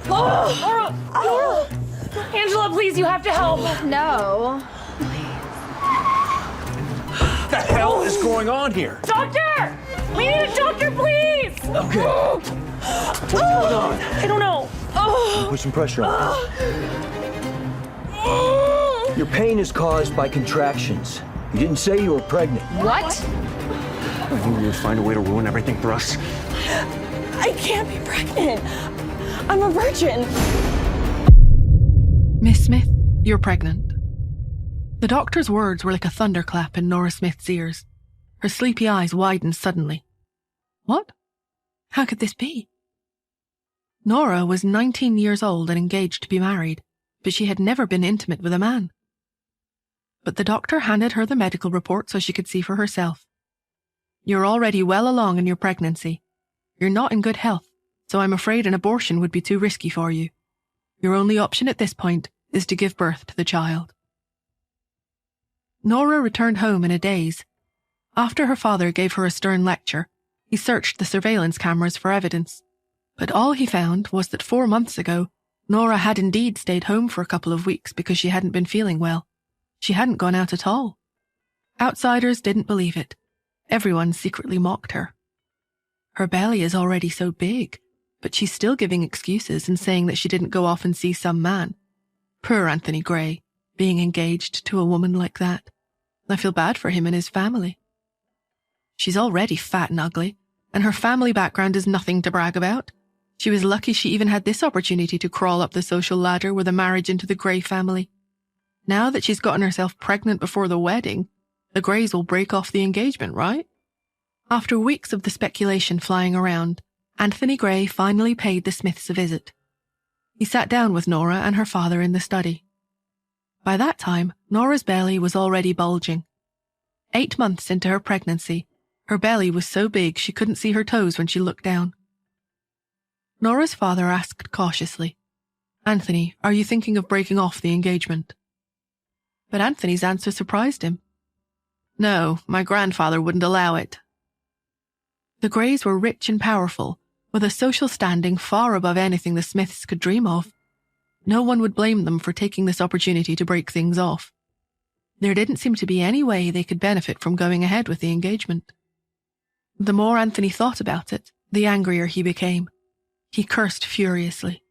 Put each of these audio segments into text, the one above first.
Nora! Nora! Angela, please, you have to help. No. What the hell is going on here? Doctor! We need a doctor, please! Okay. What's going on? I don't know. Put some pressure on. Your pain is caused by contractions. You didn't say you were pregnant. What? I knew you would find a way to ruin everything for us. I can't be pregnant. I'm a virgin. Miss Smith, you're pregnant. The doctor's words were like a thunderclap in Nora Smith's ears. Her sleepy eyes widened suddenly. What? How could this be? Nora was 19 years old and engaged to be married, but she had never been intimate with a man. But the doctor handed her the medical report so she could see for herself. You're already well along in your pregnancy. You're not in good health, so I'm afraid an abortion would be too risky for you. Your only option at this point is to give birth to the child. Nora returned home in a daze. After her father gave her a stern lecture, he searched the surveillance cameras for evidence. But all he found was that 4 months ago, Nora had indeed stayed home for a couple of weeks because she hadn't been feeling well. She hadn't gone out at all. Outsiders didn't believe it. Everyone secretly mocked her. Her belly is already so big, but she's still giving excuses and saying that she didn't go off and see some man. Poor Anthony Gray, being engaged to a woman like that. I feel bad for him and his family. She's already fat and ugly, and her family background is nothing to brag about. She was lucky she even had this opportunity to crawl up the social ladder with a marriage into the Gray family. Now that she's gotten herself pregnant before the wedding, the Grays will break off the engagement, right? After weeks of the speculation flying around, Anthony Gray finally paid the Smiths a visit. He sat down with Nora and her father in the study. By that time, Nora's belly was already bulging. 8 months into her pregnancy, her belly was so big she couldn't see her toes when she looked down. Nora's father asked cautiously, "Anthony, are you thinking of breaking off the engagement?" But Anthony's answer surprised him. "No, my grandfather wouldn't allow it." The Grays were rich and powerful, with a social standing far above anything the Smiths could dream of. No one would blame them for taking this opportunity to break things off. There didn't seem to be any way they could benefit from going ahead with the engagement. The more Anthony thought about it, the angrier he became. He cursed furiously.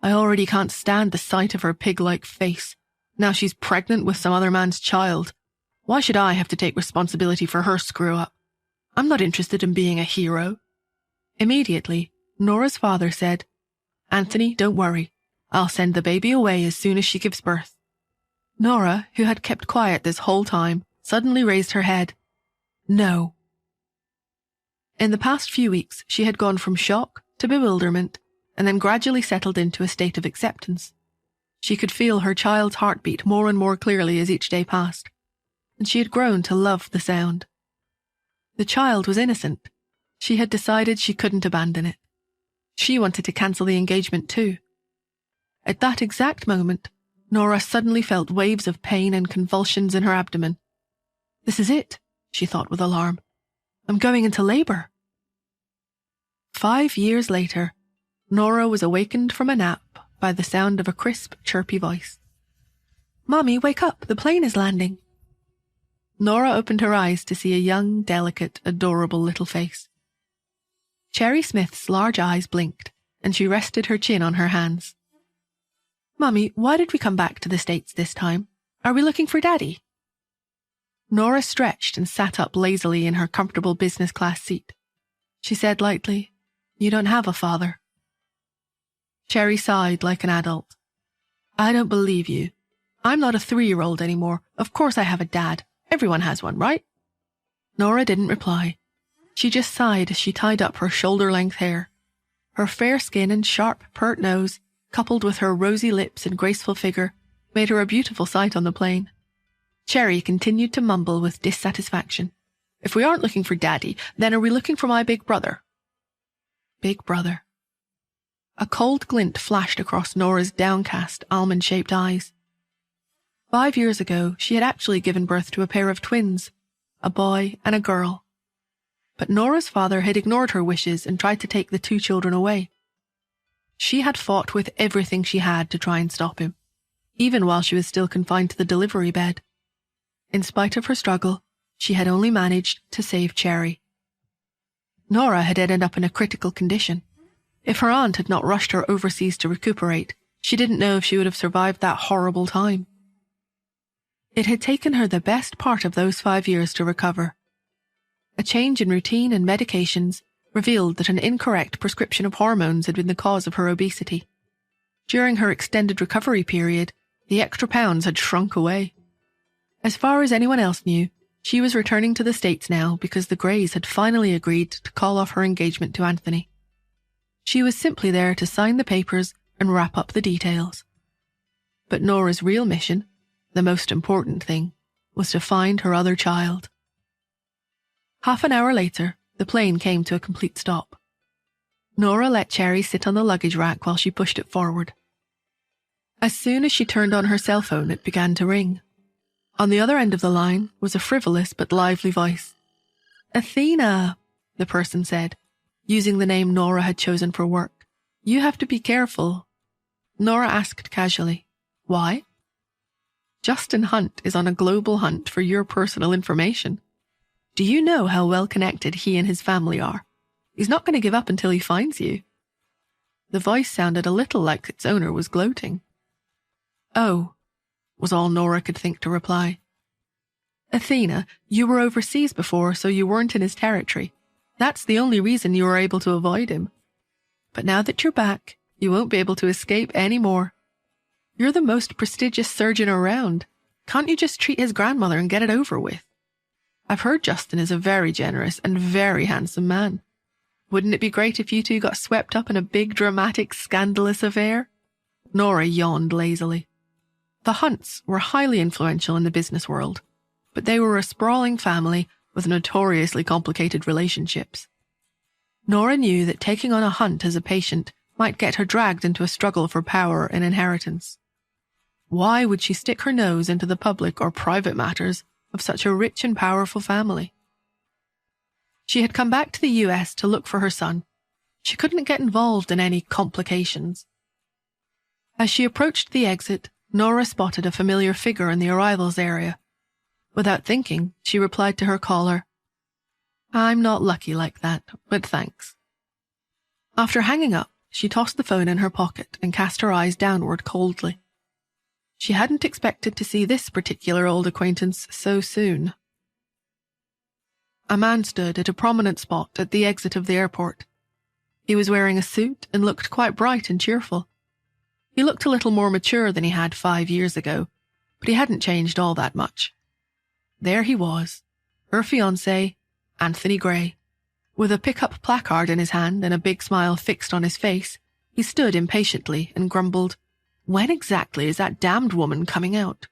"I already can't stand the sight of her pig-like face. Now she's pregnant with some other man's child. Why should I have to take responsibility for her screw-up? I'm not interested in being a hero." Immediately, Nora's father said, "Anthony, don't worry. I'll send the baby away as soon as she gives birth." Nora, who had kept quiet this whole time, suddenly raised her head. "No." In the past few weeks, she had gone from shock to bewilderment and then gradually settled into a state of acceptance. She could feel her child's heartbeat more and more clearly as each day passed, and she had grown to love the sound. The child was innocent. She had decided she couldn't abandon it. She wanted to cancel the engagement too. At that exact moment, Nora suddenly felt waves of pain and convulsions in her abdomen. "This is it," she thought with alarm. "I'm going into labor." 5 years later, Nora was awakened from a nap by the sound of a crisp, chirpy voice. "Mommy, wake up, the plane is landing." Nora opened her eyes to see a young, delicate, adorable little face. Cherry Smith's large eyes blinked, and she rested her chin on her hands. "Mommy, why did we come back to the States this time? Are we looking for Daddy?" Nora stretched and sat up lazily in her comfortable business class seat. She said lightly, "You don't have a father." Cherry sighed like an adult. "I don't believe you. I'm not a 3-year-old anymore. Of course I have a dad. Everyone has one, right?" Nora didn't reply. She just sighed as she tied up her shoulder-length hair. Her fair skin and sharp, pert nose, coupled with her rosy lips and graceful figure, made her a beautiful sight on the plane. Cherry continued to mumble with dissatisfaction. "If we aren't looking for Daddy, then are we looking for my big brother?" Big brother. A cold glint flashed across Nora's downcast, almond-shaped eyes. 5 years ago, she had actually given birth to a pair of twins, a boy and a girl. But Nora's father had ignored her wishes and tried to take the 2 children away. She had fought with everything she had to try and stop him, even while she was still confined to the delivery bed. In spite of her struggle, she had only managed to save Cherry. Nora had ended up in a critical condition. If her aunt had not rushed her overseas to recuperate, she didn't know if she would have survived that horrible time. It had taken her the best part of those 5 years to recover. A change in routine and medications revealed that an incorrect prescription of hormones had been the cause of her obesity. During her extended recovery period, the extra pounds had shrunk away. As far as anyone else knew, she was returning to the States now because the Greys had finally agreed to call off her engagement to Anthony. She was simply there to sign the papers and wrap up the details. But Nora's real mission, the most important thing, was to find her other child. Half an hour later, the plane came to a complete stop. Nora let Cherry sit on the luggage rack while she pushed it forward. As soon as she turned on her cell phone, it began to ring. On the other end of the line was a frivolous but lively voice. "Athena," the person said, using the name Nora had chosen for work. "You have to be careful." Nora asked casually, "Why?" "Justin Hunt is on a global hunt for your personal information. Do you know how well connected he and his family are? He's not going to give up until he finds you." The voice sounded a little like its owner was gloating. "Oh," was all Nora could think to reply. "Athena, you were overseas before, so you weren't in his territory. That's the only reason you were able to avoid him. But now that you're back, you won't be able to escape anymore. You're the most prestigious surgeon around. Can't you just treat his grandmother and get it over with? I've heard Justin is a very generous and very handsome man. Wouldn't it be great if you two got swept up in a big, dramatic, scandalous affair?" Nora yawned lazily. The Hunts were highly influential in the business world, but they were a sprawling family with notoriously complicated relationships. Nora knew that taking on a Hunt as a patient might get her dragged into a struggle for power and inheritance. Why would she stick her nose into the public or private matters of such a rich and powerful family? She had come back to the US to look for her son. She couldn't get involved in any complications. As she approached the exit, Nora spotted a familiar figure in the arrivals area. Without thinking, she replied to her caller, "I'm not lucky like that, but thanks." After hanging up, she tossed the phone in her pocket and cast her eyes downward coldly. She hadn't expected to see this particular old acquaintance so soon. A man stood at a prominent spot at the exit of the airport. He was wearing a suit and looked quite bright and cheerful. He looked a little more mature than he had 5 years ago, but he hadn't changed all that much. There he was, her fiancé, Anthony Gray. With a pickup placard in his hand and a big smile fixed on his face, he stood impatiently and grumbled, "When exactly is that damned woman coming out?"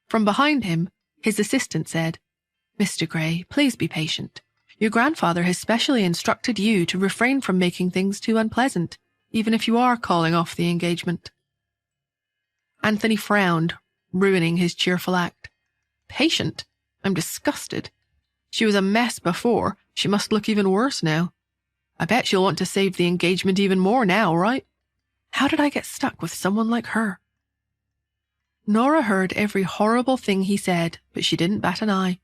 From behind him, his assistant said, "Mr. Gray, please be patient. Your grandfather has specially instructed you to refrain from making things too unpleasant, even if you are calling off the engagement." Anthony frowned, ruining his cheerful act. "Patient? I'm disgusted. She was a mess before. She must look even worse now. I bet she'll want to save the engagement even more now, right? How did I get stuck with someone like her?" Nora heard every horrible thing he said, but she didn't bat an eye.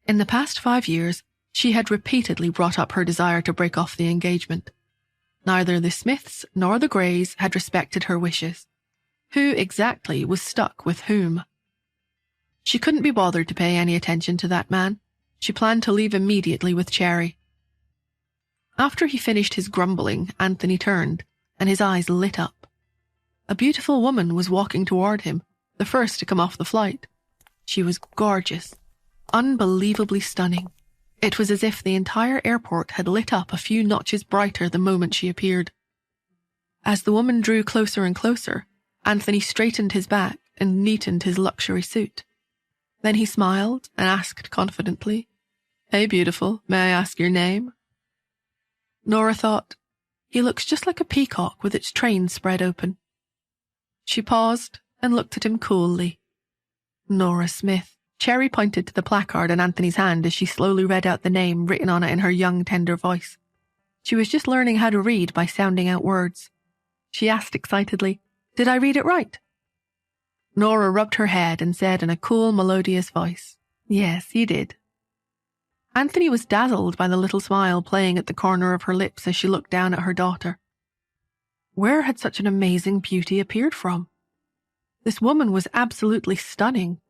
In the past 5 years, she had repeatedly brought up her desire to break off the engagement. Neither the Smiths nor the Greys had respected her wishes. Who exactly was stuck with whom? She couldn't be bothered to pay any attention to that man. She planned to leave immediately with Cherry. After he finished his grumbling, Anthony turned, and his eyes lit up. A beautiful woman was walking toward him, the first to come off the flight. She was gorgeous, unbelievably stunning. It was as if the entire airport had lit up a few notches brighter the moment she appeared. As the woman drew closer and closer, Anthony straightened his back and neatened his luxury suit. Then he smiled and asked confidently, "Hey, beautiful, may I ask your name?" Nora thought, "He looks just like a peacock with its train spread open." She paused and looked at him coolly. Nora Smith. Cherry pointed to the placard in Anthony's hand as she slowly read out the name written on it in her young, tender voice. She was just learning how to read by sounding out words. She asked excitedly, "Did I read it right?" Nora rubbed her head and said in a cool, melodious voice, "Yes, you did." Anthony was dazzled by the little smile playing at the corner of her lips as she looked down at her daughter. Where had such an amazing beauty appeared from? This woman was absolutely stunning.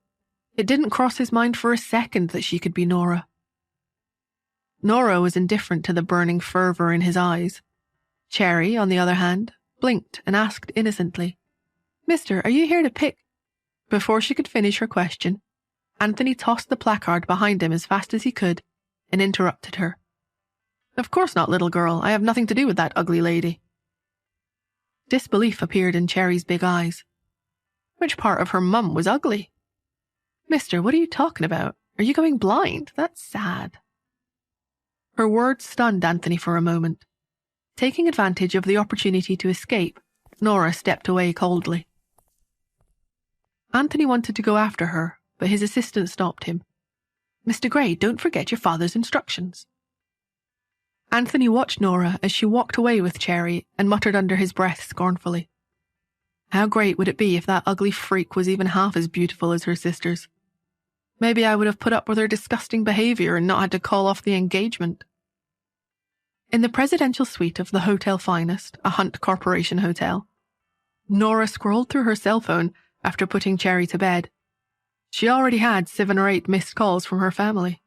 It didn't cross his mind for a second that she could be Nora. Nora was indifferent to the burning fervor in his eyes. Cherry, on the other hand, blinked and asked innocently, "Mister, are you here to pick—" Before she could finish her question, Anthony tossed the placard behind him as fast as he could and interrupted her. "Of course not, little girl. I have nothing to do with that ugly lady." Disbelief appeared in Cherry's big eyes. Which part of her mum was ugly? "Mister, what are you talking about? Are you going blind? That's sad." Her words stunned Anthony for a moment. Taking advantage of the opportunity to escape, Nora stepped away coldly. Anthony wanted to go after her, but his assistant stopped him. "Mr. Gray, don't forget your father's instructions." Anthony watched Nora as she walked away with Cherry and muttered under his breath scornfully, "How great would it be if that ugly freak was even half as beautiful as her sisters? Maybe I would have put up with her disgusting behavior and not had to call off the engagement." In the presidential suite of the Hotel Finest, a Hunt Corporation hotel, Nora scrolled through her cell phone after putting Cherry to bed. She already had 7 or 8 missed calls from her family.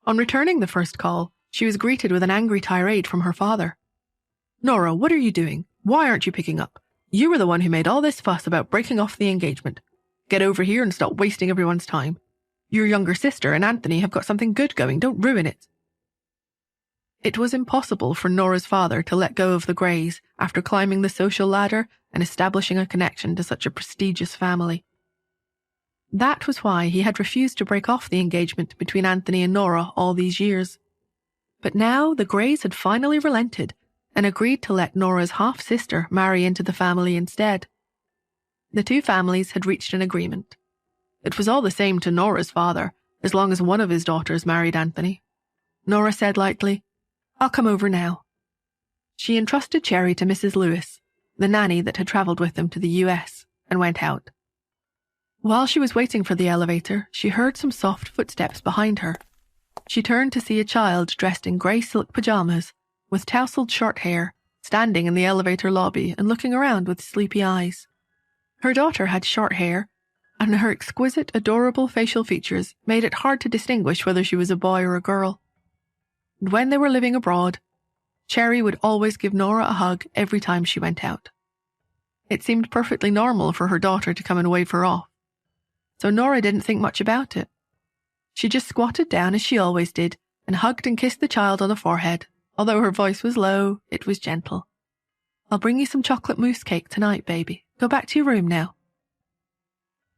On returning the first call, she was greeted with an angry tirade from her father. "Nora, what are you doing? Why aren't you picking up? You were the one who made all this fuss about breaking off the engagement. Get over here and stop wasting everyone's time. Your younger sister and Anthony have got something good going. Don't ruin it." It was impossible for Nora's father to let go of the Greys after climbing the social ladder and establishing a connection to such a prestigious family. That was why he had refused to break off the engagement between Anthony and Nora all these years. But now the Greys had finally relented and agreed to let Nora's half-sister marry into the family instead. The two families had reached an agreement. It was all the same to Nora's father, as long as one of his daughters married Anthony. Nora said lightly, "I'll come over now." She entrusted Cherry to Mrs. Lewis, the nanny that had travelled with them to the US, and went out. While she was waiting for the elevator, she heard some soft footsteps behind her. She turned to see a child dressed in grey silk pajamas, with tousled short hair, standing in the elevator lobby and looking around with sleepy eyes. Her daughter had short hair, and her exquisite, adorable facial features made it hard to distinguish whether she was a boy or a girl. And when they were living abroad, Cherry would always give Nora a hug every time she went out. It seemed perfectly normal for her daughter to come and wave her off. So Nora didn't think much about it. She just squatted down as she always did and hugged and kissed the child on the forehead. Although her voice was low, it was gentle. "I'll bring you some chocolate mousse cake tonight, baby. Go back to your room now."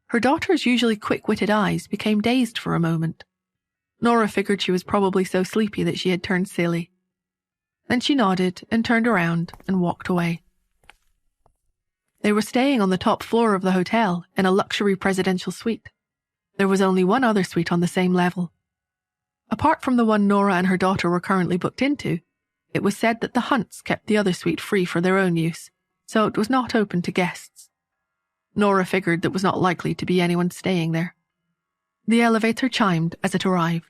Her daughter's usually quick-witted eyes became dazed for a moment. Nora figured she was probably so sleepy that she had turned silly. Then she nodded and turned around and walked away. They were staying on the top floor of the hotel in a luxury presidential suite. There was only one other suite on the same level. Apart from the one Nora and her daughter were currently booked into, it was said that the Hunts kept the other suite free for their own use, so it was not open to guests. Nora figured there was not likely to be anyone staying there. The elevator chimed as it arrived.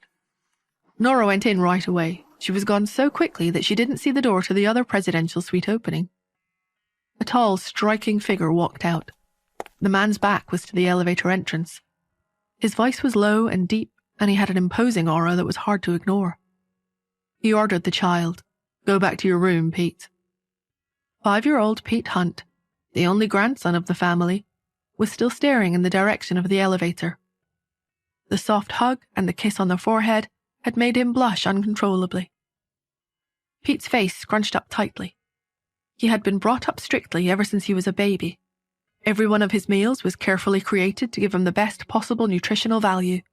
Nora went in right away. She was gone so quickly that she didn't see the door to the other presidential suite opening. A tall, striking figure walked out. The man's back was to the elevator entrance. His voice was low and deep, and he had an imposing aura that was hard to ignore. He ordered the child, "Go back to your room, Pete." 5-year-old Pete Hunt, the only grandson of the family, was still staring in the direction of the elevator. The soft hug and the kiss on the forehead had made him blush uncontrollably. Pete's face scrunched up tightly. He had been brought up strictly ever since he was a baby. Every one of his meals was carefully created to give him the best possible nutritional value.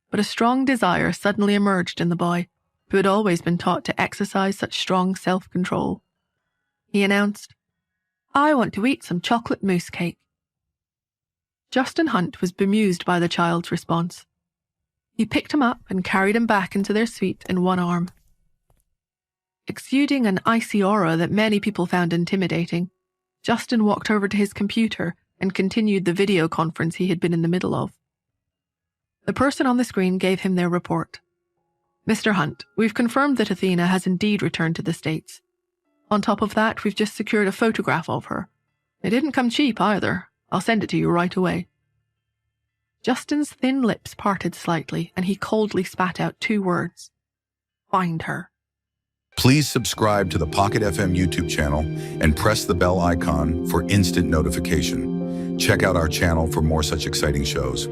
But a strong desire suddenly emerged in the boy, who had always been taught to exercise such strong self-control. He announced, "I want to eat some chocolate mousse cake." Justin Hunt was bemused by the child's response. He picked him up and carried him back into their suite in one arm. Exuding an icy aura that many people found intimidating, Justin walked over to his computer and continued the video conference he had been in the middle of. The person on the screen gave him their report. "Mr. Hunt, we've confirmed that Athena has indeed returned to the States. On top of that, we've just secured a photograph of her. It didn't come cheap either. I'll send it to you right away." Justin's thin lips parted slightly, and he coldly spat out 2 words. "Find her." Please subscribe to the Pocket FM YouTube channel and press the bell icon for instant notification. Check out our channel for more such exciting shows.